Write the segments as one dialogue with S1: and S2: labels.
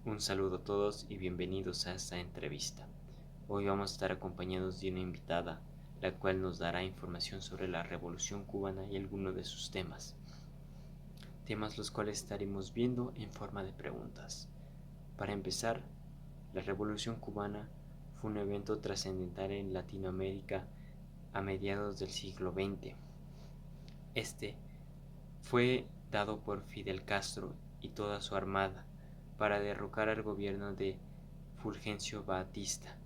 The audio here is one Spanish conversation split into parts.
S1: Un saludo a todos y bienvenidos a esta entrevista. Hoy vamos a estar acompañados de una invitada, la cual nos dará información sobre la Revolución Cubana y algunos de sus temas los cuales estaremos viendo en forma de preguntas. Para empezar, la Revolución Cubana fue un evento trascendental en Latinoamérica a mediados del siglo XX. Este fue dado por Fidel Castro y toda su armada para derrocar al gobierno de Fulgencio Batista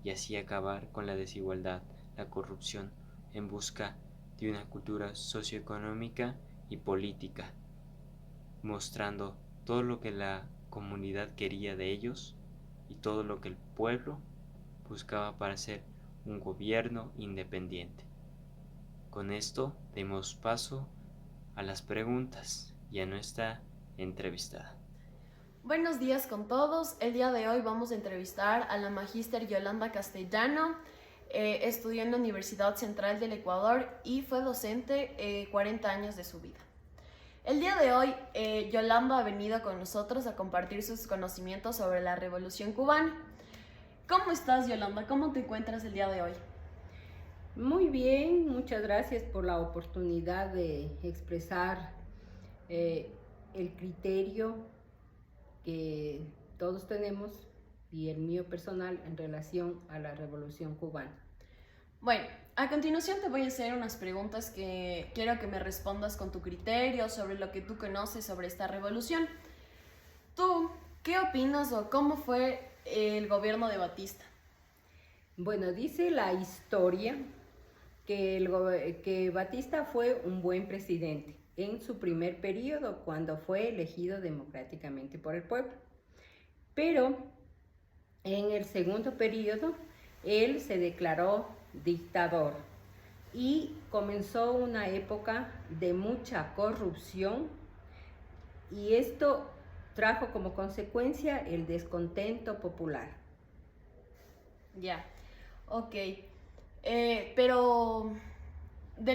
S1: y así acabar con la desigualdad, la corrupción, en busca de una cultura socioeconómica y política, mostrando todo lo que la comunidad quería de ellos y todo lo que el pueblo buscaba para ser un gobierno independiente. Con esto demos paso a las preguntas y a nuestra entrevistada.
S2: Buenos días con todos. El día de hoy vamos a entrevistar a la magíster Yolanda Castellano. Estudió en la Universidad Central del Ecuador y fue docente 40 años de su vida. El día de hoy, Yolanda ha venido con nosotros a compartir sus conocimientos sobre la Revolución Cubana. ¿Cómo estás, Yolanda? ¿Cómo te encuentras el día de hoy?
S3: Muy bien, muchas gracias por la oportunidad de expresar el criterio que todos tenemos y el mío personal en relación a la Revolución Cubana.
S2: Bueno, a continuación te voy a hacer unas preguntas que quiero que me respondas con tu criterio sobre lo que tú conoces sobre esta revolución. ¿Tú qué opinas o cómo fue el gobierno de Batista?
S3: Bueno, dice la historia que Batista fue un buen presidente en su primer periodo cuando fue elegido democráticamente por el pueblo. Pero en el segundo periodo él se declaró dictador y comenzó una época de mucha corrupción y esto trajo como consecuencia el descontento popular.
S2: Ya, ok. Pero de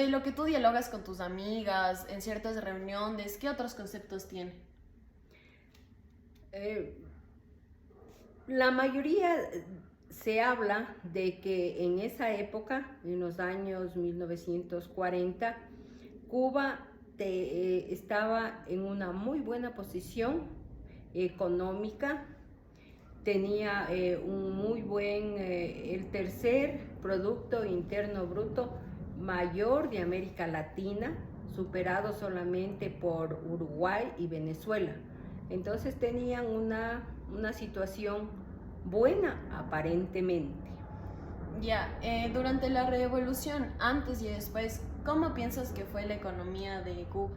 S2: lo que tú dialogas con tus amigas en ciertas reuniones, ¿qué otros conceptos tiene?
S3: La mayoría se habla de que en esa época, en los años 1940, Cuba estaba en una muy buena posición económica, tenía un muy buen, el tercer Producto Interno Bruto mayor de América Latina, superado solamente por Uruguay y Venezuela. Entonces tenían una situación buena aparentemente.
S2: Ya, durante la revolución, antes y después, ¿cómo piensas que fue la economía de Cuba?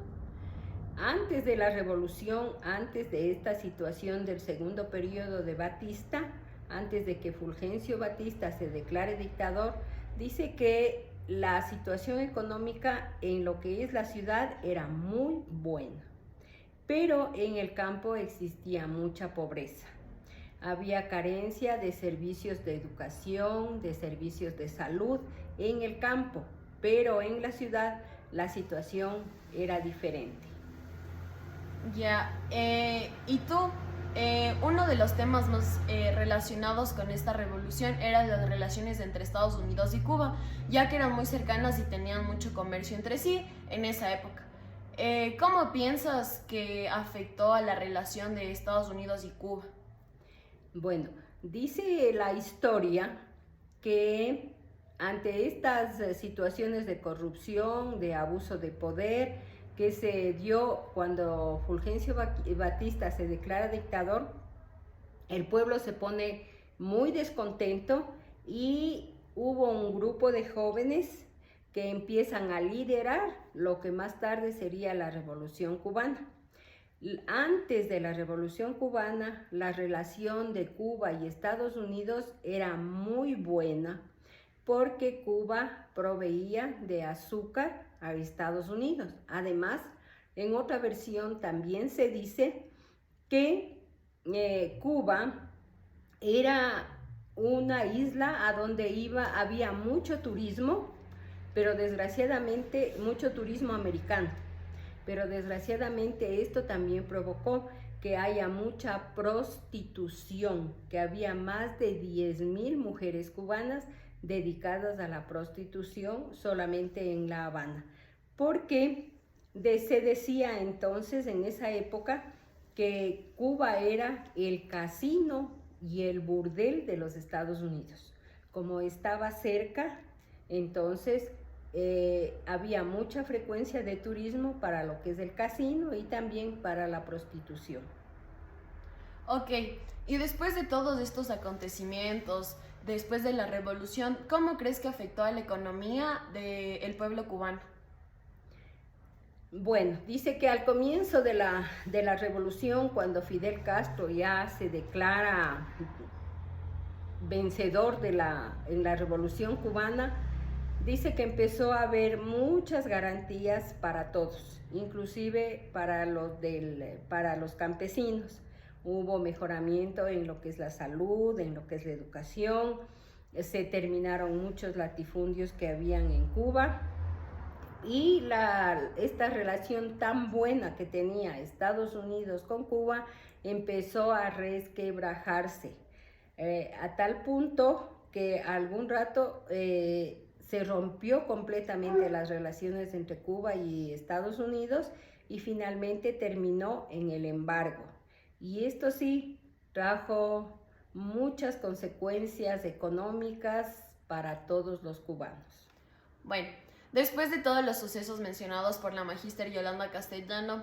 S3: Antes de la revolución, antes de esta situación del segundo periodo de Batista, antes de que Fulgencio Batista se declare dictador, dice que la situación económica en lo que es la ciudad era muy buena, pero en el campo existía mucha pobreza. Había carencia de servicios de educación, de servicios de salud en el campo, pero en la ciudad la situación era diferente.
S2: Ya, y tú, uno de los temas más relacionados con esta revolución eran las relaciones entre Estados Unidos y Cuba, ya que eran muy cercanas y tenían mucho comercio entre sí en esa época. ¿Cómo piensas que afectó a la relación de Estados Unidos y Cuba?
S3: Bueno, dice la historia que ante estas situaciones de corrupción, de abuso de poder, que se dio cuando Fulgencio Batista se declara dictador, el pueblo se pone muy descontento y hubo un grupo de jóvenes que empiezan a liderar lo que más tarde sería la Revolución Cubana. Antes de la Revolución Cubana, la relación de Cuba y Estados Unidos era muy buena porque Cuba proveía de azúcar a Estados Unidos. Además, en otra versión también se dice que Cuba era una isla a donde había mucho turismo, pero desgraciadamente mucho turismo americano. Pero desgraciadamente esto también provocó que haya mucha prostitución, que había más de 10.000 mujeres cubanas dedicadas a la prostitución solamente en La Habana, porque se decía entonces en esa época que Cuba era el casino y el burdel de los Estados Unidos. Como estaba cerca, entonces había mucha frecuencia de turismo para lo que es el casino y también para la prostitución.
S2: Ok, y después de todos estos acontecimientos, después de la revolución, ¿cómo crees que afectó a la economía del pueblo cubano?
S3: Bueno, dice que al comienzo de la revolución, cuando Fidel Castro ya se declara vencedor en la revolución cubana, dice que empezó a haber muchas garantías para todos, inclusive para los campesinos. Hubo mejoramiento en lo que es la salud, en lo que es la educación, se terminaron muchos latifundios que habían en Cuba. Y esta relación tan buena que tenía Estados Unidos con Cuba empezó a resquebrajarse, a tal punto que algún rato se rompió completamente las relaciones entre Cuba y Estados Unidos y finalmente terminó en el embargo. Y esto sí trajo muchas consecuencias económicas para todos los cubanos.
S2: Bueno, después de todos los sucesos mencionados por la magíster Yolanda Castellano,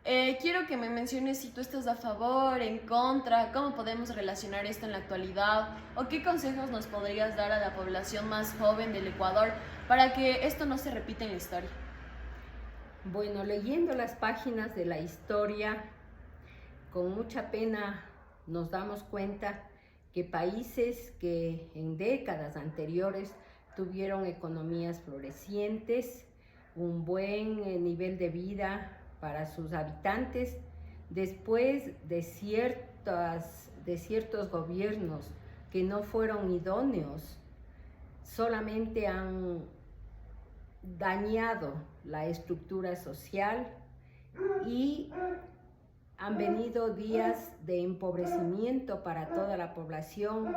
S2: quiero que me menciones si tú estás a favor, en contra, cómo podemos relacionar esto en la actualidad o qué consejos nos podrías dar a la población más joven del Ecuador para que esto no se repita en la historia.
S3: Bueno, leyendo las páginas de la historia, con mucha pena nos damos cuenta que países que en décadas anteriores tuvieron economías florecientes, un buen nivel de vida para sus habitantes, después de ciertos gobiernos que no fueron idóneos, solamente han dañado la estructura social y han venido días de empobrecimiento para toda la población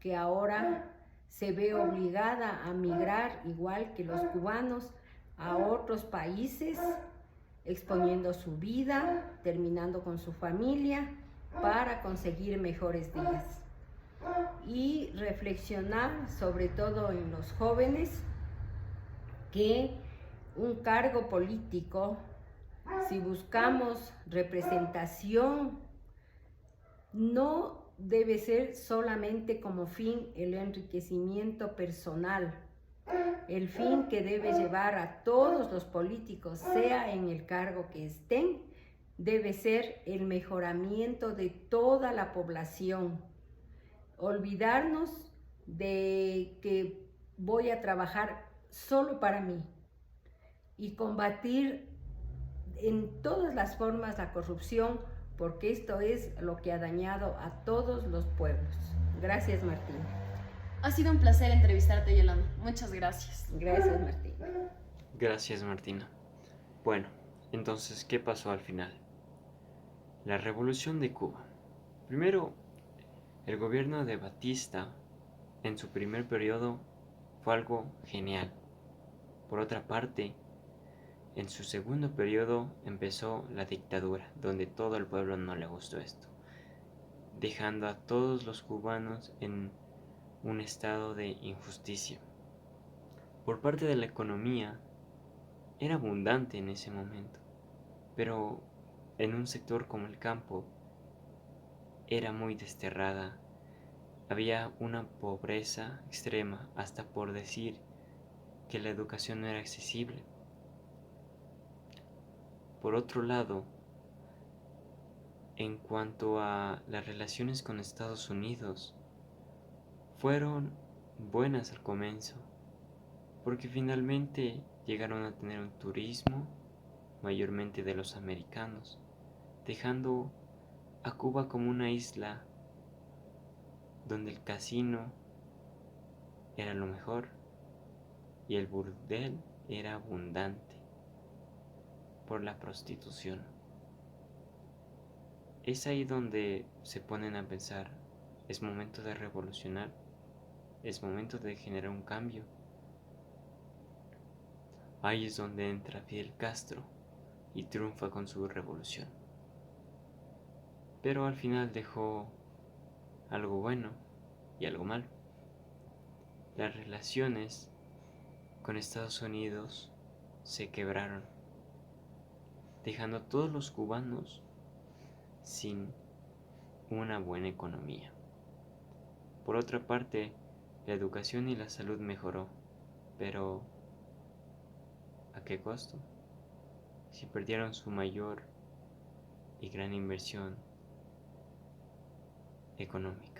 S3: que ahora se ve obligada a migrar, igual que los cubanos, a otros países, exponiendo su vida, terminando con su familia, para conseguir mejores días. Y reflexionar, sobre todo en los jóvenes, que un cargo político, si buscamos representación, no debe ser solamente como fin el enriquecimiento personal. El fin que debe llevar a todos los políticos, sea en el cargo que estén, debe ser el mejoramiento de toda la población. Olvidarnos de que voy a trabajar solo para mí y combatir en todas las formas la corrupción, porque esto es lo que ha dañado a todos los pueblos. Gracias, Martín.
S2: Ha sido un placer entrevistarte, Yolanda. Muchas gracias.
S3: Gracias, Martín.
S1: Gracias, Martina. Bueno, entonces, ¿qué pasó al final? La Revolución de Cuba. Primero, el gobierno de Batista, en su primer periodo, fue algo genial. Por otra parte, en su segundo periodo empezó la dictadura, donde todo el pueblo no le gustó esto, dejando a todos los cubanos en un estado de injusticia. Por parte de la economía, era abundante en ese momento, pero en un sector como el campo, era muy desterrada. Había una pobreza extrema, hasta por decir que la educación no era accesible. Por otro lado, en cuanto a las relaciones con Estados Unidos, fueron buenas al comienzo, porque finalmente llegaron a tener un turismo, mayormente de los americanos, dejando a Cuba como una isla donde el casino era lo mejor y el burdel era abundante por la prostitución. Es ahí donde se ponen a pensar, es momento de revolucionar, es momento de generar un cambio. Ahí es donde entra Fidel Castro y triunfa con su revolución. Pero al final dejó algo bueno y algo malo. Las relaciones con Estados Unidos se quebraron, dejando a todos los cubanos sin una buena economía. Por otra parte, la educación y la salud mejoró, pero ¿a qué costo? Si perdieron su mayor y gran inversión económica.